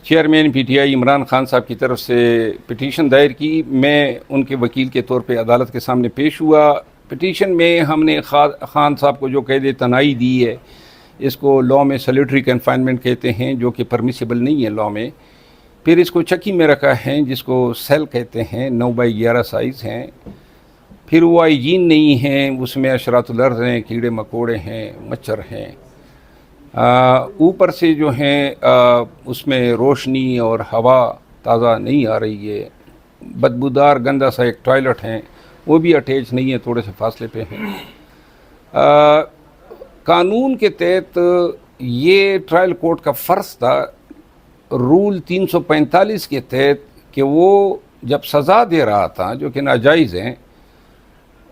Chairman P T I Imran Khan صاحب کی طرف سے پٹیشن دائر کی. میں ان کے وکیل کے طور پہ عدالت کے سامنے پیش ہوا. پٹیشن میں ہم نے خان صاحب کو جو قید تنہائی دی ہے، اس کو لاء میں سلیٹری کنفائنمنٹ کہتے ہیں، جو کہ پرمیسیبل نہیں ہے لاء میں. پھر اس کو چکی میں رکھا ہے جس کو سیل کہتے ہیں، 9x11 سائز ہیں. پھر وہ ہائیجین نہیں ہیں، اس میں اشرات الارض ہیں، کیڑے مکوڑے ہیں، مچھر ہیں. اوپر سے جو ہیں اس میں روشنی اور ہوا تازہ نہیں آ رہی ہے. بدبودار گندا سا ایک ٹوائلٹ ہیں، وہ بھی اٹیچ نہیں ہے، تھوڑے سے فاصلے پہ ہیں. قانون کے تحت یہ ٹرائل کورٹ کا فرض تھا، رول 345 کے تحت، کہ وہ جب سزا دے رہا تھا جو کہ ناجائز ہیں،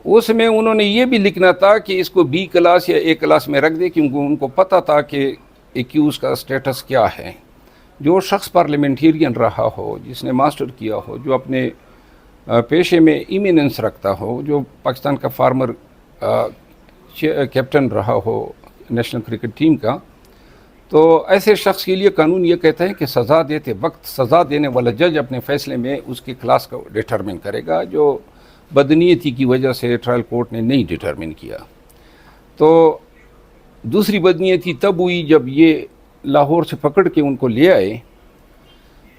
اس میں انہوں نے یہ بھی لکھنا تھا کہ اس کو بی کلاس یا اے کلاس میں رکھ دے، کیونکہ ان کو پتہ تھا کہ ایکیوز کا سٹیٹس کیا ہے. جو شخص پارلیمنٹیرین رہا ہو، جس نے ماسٹر کیا ہو، جو اپنے پیشے میں ایمیننس رکھتا ہو، جو پاکستان کا فارمر کیپٹن رہا ہو نیشنل کرکٹ ٹیم کا، تو ایسے شخص کے لیے قانون یہ کہتا ہے کہ سزا دیتے وقت سزا دینے والا جج اپنے فیصلے میں اس کی کلاس کو ڈٹرمن کرے گا، جو بدنیتی کی وجہ سے ٹرائل کورٹ نے نہیں ڈٹرمن کیا. تو دوسری بدنیتی تب ہوئی جب یہ لاہور سے پکڑ کے ان کو لے آئے،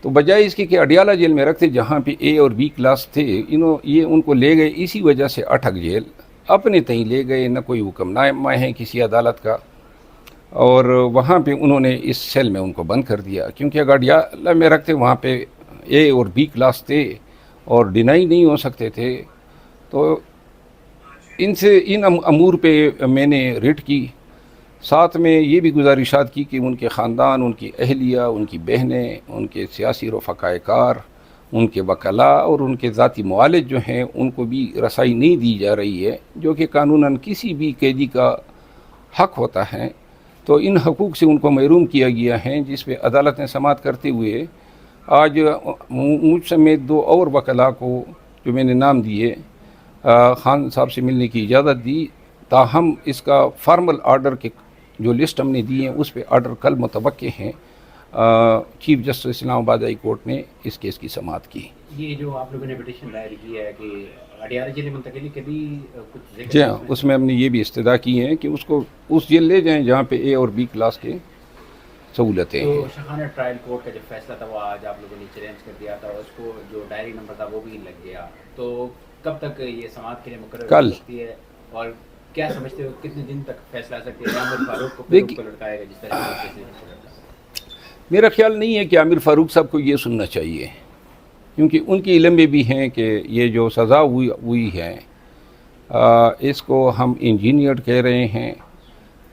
تو بجائے اس کے کہ اڈیالہ جیل میں رکھتے جہاں پہ اے اور بی کلاس تھے، یہ ان کو لے گئے اسی وجہ سے اٹھک جیل اپنے تئیں لے گئے. نہ کوئی حکم نامہ ہے کسی عدالت کا، اور وہاں پہ انہوں نے اس سیل میں ان کو بند کر دیا، کیونکہ اگر اڈیالہ میں رکھتے وہاں پہ اے اور بی کلاس تھے اور ڈینائی نہیں ہو سکتے تھے. تو ان امور پہ میں نے ریٹ کی، ساتھ میں یہ بھی گزارشات کی کہ ان کے خاندان، ان کی اہلیہ، ان کی بہنیں، ان کے سیاسی رفقائے کار، ان کے وکلاء اور ان کے ذاتی معالج جو ہیں، ان کو بھی رسائی نہیں دی جا رہی ہے، جو کہ قانوناً کسی بھی قیدی کا حق ہوتا ہے. تو ان حقوق سے ان کو محروم کیا گیا ہے، جس پہ عدالت نے سماعت کرتے ہوئے آج مجھ سمیت 2 اور وکلاء کو جو میں نے نام دیے، خان صاحب سے ملنے کی اجازت دی. تاہم اس کا فارمل آرڈر کے جو لسٹ ہم نے دی ہیں، اس پہ آرڈر کل متوقع ہیں. چیف جسٹس اسلام آباد ہائی کورٹ نے اس کیس کی سماعت کی. یہ جو آپ لوگوں نے پٹیشن دائر کی ہے کہ اڈیالہ جیل منتقلی کے بھی کچھ ذکر، جی ہاں، اس میں ہم نے یہ بھی استدعا کی ہے کہ اس کو اس جیل لے جائیں جہاں پہ اے اور بی کلاس کے سہولتیں ہیں. تو شاہانہ ٹرائل کورٹ کا جو فیصلہ تھا وہ آج آپ لوگوں نے چیلنج کر دیا تھا، اس کو جو ڈائری نمبر تھا وہ بھی لگ گیا. تو کب تک یہ سماعت کے لیے مقرر ہو سکتی ہے، اور کیا سمجھتے ہو کتنے دن تک فیصلہ آ سکتی ہے؟ عامر فاروق کو لٹکائے گا جس طرح سے؟ میرا خیال نہیں ہے کہ عامر فاروق صاحب کو یہ سننا چاہیے، کیونکہ ان کی علم میں بھی ہیں کہ یہ جو سزا ہوئی ہے اس کو ہم انجینئرڈ کہہ رہے ہیں،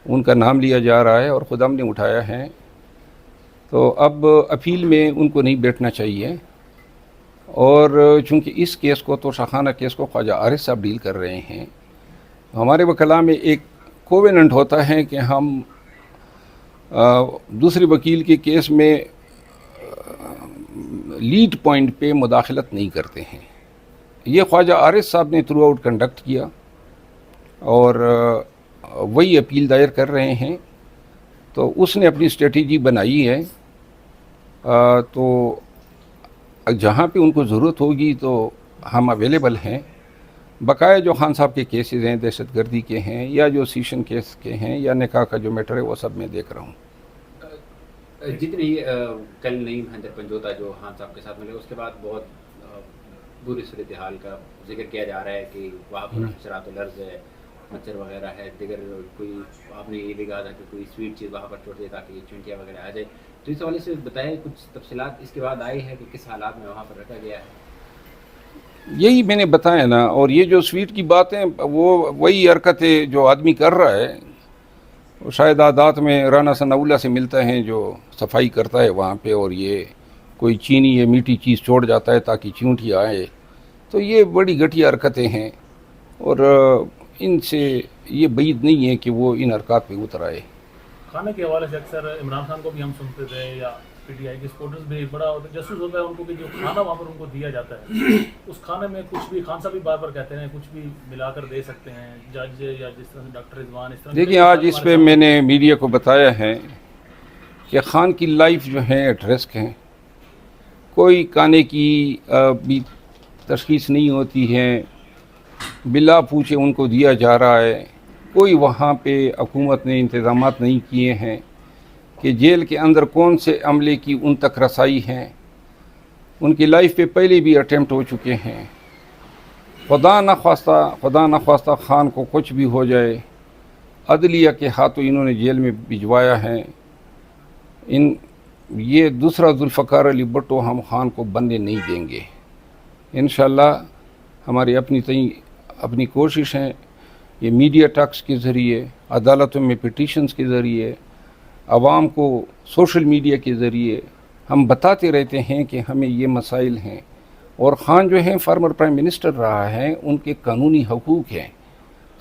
ان کا نام لیا جا رہا ہے اور خود ہم نے اٹھایا ہے. تو اب اپیل میں ان کو نہیں بیٹھنا چاہیے. اور چونکہ اس کیس کو تو شاہانہ کیس کو خواجہ عارف صاحب ڈیل کر رہے ہیں، ہمارے وکلاء میں ایک کوویننٹ ہوتا ہے کہ ہم دوسرے وکیل کے کیس میں لیڈ پوائنٹ پہ مداخلت نہیں کرتے ہیں. یہ خواجہ عارف صاحب نے تھرو آؤٹ کنڈکٹ کیا اور وہی اپیل دائر کر رہے ہیں. تو اس نے اپنی اسٹریٹجی بنائی ہے. تو جہاں پہ ان کو ضرورت ہوگی تو ہم اویلیبل ہیں. بقایا جو خان صاحب کے کیسز ہیں، دہشت گردی کے ہیں، یا جو سیشن کیس کے ہیں، یا نکاح کا جو میٹر ہے، وہ سب میں دیکھ رہا ہوں. جتنی کل نعیم حیدر پنجوتا جو خان صاحب کے ساتھ ملے، اس کے بعد بہت بری صورتحال کا ذکر کیا جا رہا ہے کہ وہاں پر حشرات الارض ہے، مچھر وغیرہ ہے، دیگر کوئی آپ نے یہ بھی کہا تھا کہ کوئی سویٹ چیز وہاں پر چھوڑ دے تاکہ چونٹیاں وغیرہ آ جائے. تو اس حوالے سے بتائیں کچھ تفصیلات اس کے بعد آئی ہے کہ کس حالات میں وہاں پر رکھا گیا ہے؟ یہی میں نے بتایا نا. اور یہ جو سویٹ کی باتیں، وہی حرکتیں جو آدمی کر رہا ہے، وہ شاید عادات میں رانا ثناء اللہ سے ملتا ہے جو صفائی کرتا ہے وہاں پہ، اور یہ کوئی چینی یا میٹھی چیز چھوڑ جاتا ہے تاکہ چونٹی آئے. تو یہ بڑی گھٹیا حرکتیں ہیں، اور ان سے یہ بعید نہیں ہے کہ وہ ان حرکات پہ اتر آئے. کھانے کے حوالے سے اکثر عمران خان کو بھی ہم سنتے تھے، یا پی ٹی آئی کے سپورٹرز بھی بڑا جسوس ہوتا ہے ان کو کہ جو کھانا وہاں پر ان کو دیا جاتا ہے، اس کھانے میں کچھ بھی، خان صاحب بھی بار بار کہتے ہیں کچھ بھی ملا کر دے سکتے ہیں جج، یا جس طرح ڈاکٹر رضوان اس طرح. دیکھیں، آج اس پہ میں نے میڈیا کو بتایا ہے کہ خان کی لائف جو ہے ایٹ رسک ہیں. کوئی کانے کی بھی تشخیص نہیں ہوتی ہے, بلا پوچھے ان کو دیا جا رہا ہے. کوئی وہاں پہ حکومت نے انتظامات نہیں کیے ہیں کہ جیل کے اندر کون سے عملے کی ان تک رسائی ہے. ان کی لائف پہ پہلے بھی اٹیمپٹ ہو چکے ہیں. خدا نخواستہ خان کو کچھ بھی ہو جائے, عدلیہ کے ہاتھوں انہوں نے جیل میں بھجوایا ہے. یہ دوسرا ذوالفقار علی بھٹو ہم خان کو بننے نہیں دیں گے. انشاءاللہ ہماری اپنی کوشش ہے, یہ میڈیا ٹاکس کے ذریعے, عدالتوں میں پٹیشنز کے ذریعے, عوام کو سوشل میڈیا کے ذریعے ہم بتاتے رہتے ہیں کہ ہمیں یہ مسائل ہیں. اور خان جو ہیں فارمر پرائم منسٹر رہا ہے, ان کے قانونی حقوق ہیں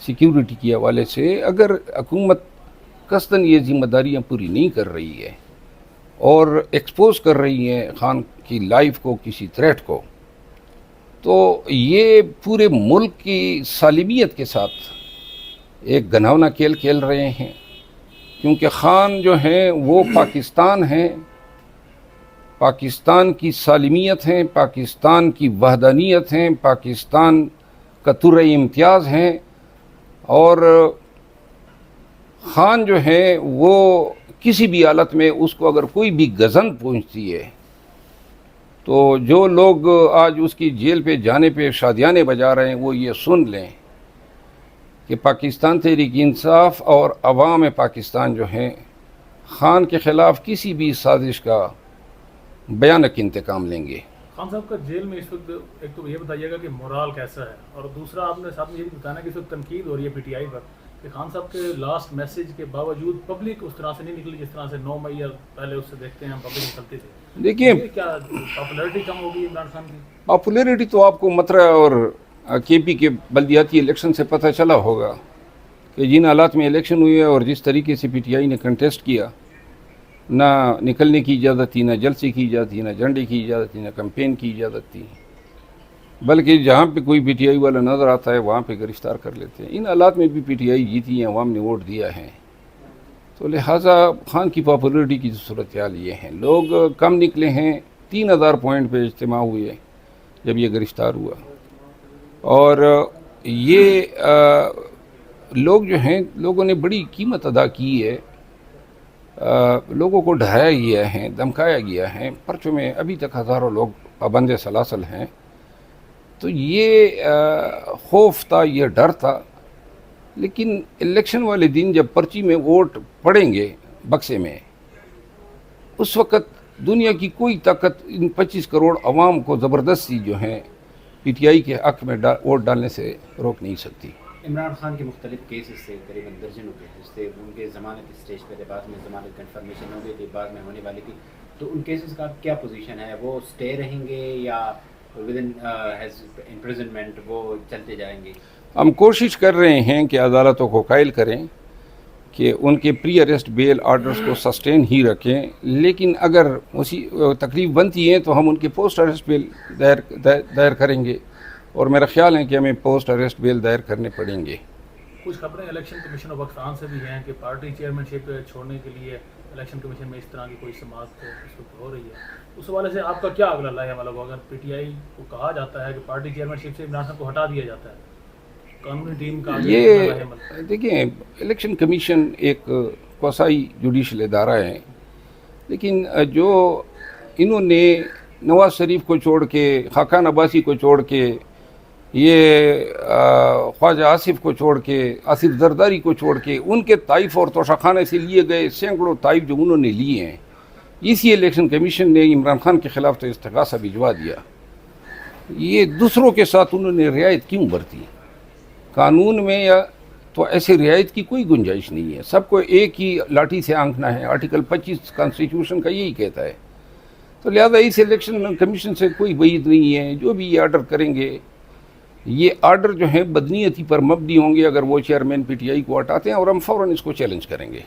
سیکیورٹی کے حوالے سے. اگر حکومت قصداً یہ ذمہ داریاں پوری نہیں کر رہی ہے اور ایکسپوز کر رہی ہے خان کی لائف کو کسی تھریٹ کو, تو یہ پورے ملک کی سالمیت کے ساتھ ایک گھناؤنا کھیل کھیل رہے ہیں. کیونکہ خان جو ہیں وہ پاکستان ہیں, پاکستان کی سالمیت ہیں, پاکستان کی وحدانیت ہیں, پاکستان کا ترہ امتیاز ہیں. اور خان جو ہے وہ کسی بھی حالت میں اس کو اگر کوئی بھی گزن پہنچتی ہے تو جو لوگ آج اس کی جیل پہ جانے پہ شادیانے بجا رہے ہیں وہ یہ سن لیں کہ پاکستان تحریک انصاف اور عوام پاکستان جو ہیں خان کے خلاف کسی بھی سازش کا بیانک انتقام لیں گے. خان صاحب کا جیل میں اس وقت ایک تو یہ بتائیے گا کہ مورال کیسا ہے, اور دوسرا آپ نے ساتھ میں یہ بھی بتانا کہ اس وقت تنقید ہو رہی ہے پی ٹی آئی پر کہ خان صاحب کے لاسٹ میسیج کے باوجود پبلک اس طرح سے نہیں نکلی جس طرح سے 9 مئی یا پہلے اس سے دیکھتے ہیں ہم پبلک نکلتی تھی. دیکھیے کیا پاپولیرٹی کم ہوگی عمران خان کی؟ پاپولیرٹی تو آپ کو مترا اور کے پی کے بلدیاتی الیکشن سے پتہ چلا ہوگا کہ جن حالات میں الیکشن ہوئے اور جس طریقے سے پی ٹی آئی نے کنٹیسٹ کیا, نہ نکلنے کی اجازت تھی, نہ جلسے کی اجازت تھی, نہ جھنڈے کی اجازت تھی, نہ کمپین کی اجازت تھی, بلکہ جہاں پہ کوئی پی ٹی آئی والا نظر آتا ہے وہاں پہ گرفتار کر لیتے ہیں. ان حالات میں بھی پی ٹی آئی جیتی ہے, عوام نے ووٹ دیا ہے, تو لہٰذا خان کی پاپولیرٹی کی صورتحال یہ ہے. لوگ کم نکلے ہیں, 3000 پوائنٹ پہ اجتماع ہوئے جب یہ گرفتار ہوا. اور یہ لوگ جو ہیں, لوگوں نے بڑی قیمت ادا کی ہے, لوگوں کو ڈرایا گیا ہے, دھمکایا گیا ہے. پرچوں میں ابھی تک ہزاروں لوگ پابند سلاسل ہیں. تو یہ خوف تھا, یہ ڈر تھا. لیکن الیکشن والے دن جب پرچی میں ووٹ پڑیں گے بکسے میں, اس وقت دنیا کی کوئی طاقت ان 25 کروڑ عوام کو زبردستی جو ہیں پی ٹی آئی کے حق میں ووٹ ڈالنے سے روک نہیں سکتی. عمران خان کے مختلف کیسز سے قریباً درجنوں کیسز تھے, ان کے ضمانت اسٹیج پہ تھے, بعد میں ضمانت کنفرمیشن ہو گئی تھی, بعد میں ہونے والی تھی. تو ان کیسز کا کیا پوزیشن ہے؟ وہ اسٹے رہیں گے یا ود امپریزنمنٹ وہ چلتے جائیں گے؟ ہم کوشش کر رہے ہیں کہ عدالتوں کو قائل کریں کہ ان کے پری اریسٹ بیل آرڈرز کو سسٹین ہی رکھیں, لیکن اگر اسی تکلیف بنتی ہے تو ہم ان کے پوسٹ اریسٹ بیل دائر کریں گے. اور میرا خیال ہے کہ ہمیں پوسٹ اریسٹ بیل دائر کرنے پڑیں گے. کچھ خبریں الیکشن کمیشن آف پاکستان سے بھی ہیں کہ پارٹی چیئرمین شپ چھوڑنے کے لیے الیکشن کمیشن میں اس طرح کی کوئی سماعت اس وقت ہو رہی ہے. اس حوالے سے آپ کا کیا اگلا لائے ہے؟ مطلب اگر پی ٹی آئی کو کہا جاتا ہے کہ پارٹی چیئرمین شپ سے عمران خان کو ہٹا دیا جاتا ہے, قانونی ٹیم کا یہ دیکھیں, الیکشن کمیشن ایک قصائی جوڈیشل ادارہ ہے, لیکن جو انہوں نے نواز شریف کو چھوڑ کے, خاقان عباسی کو چھوڑ کے, یہ خواجہ آصف کو چھوڑ کے, آصف زرداری کو چھوڑ کے, ان کے طائف اور توشخانے سے لیے گئے سینکڑوں طائف جو انہوں نے لیے ہیں, اسی الیکشن کمیشن نے عمران خان کے خلاف تو استغاثہ بھجوا دیا. یہ دوسروں کے ساتھ انہوں نے رعایت کیوں برتی؟ قانون میں یا تو ایسے رعایت کی کوئی گنجائش نہیں ہے. سب کو ایک ہی لاٹھی سے آنکھنا ہے. آرٹیکل 25 کانسٹیٹیوشن کا یہی کہتا ہے. تو لہذا اس الیکشن کمیشن سے کوئی بعید نہیں ہے. جو بھی یہ آرڈر کریں گے, یہ آرڈر جو ہیں بدنیتی پر مبنی ہوں گے اگر وہ چیئرمین پی ٹی آئی کو ہٹاتے ہیں, اور ہم فوراً اس کو چیلنج کریں گے.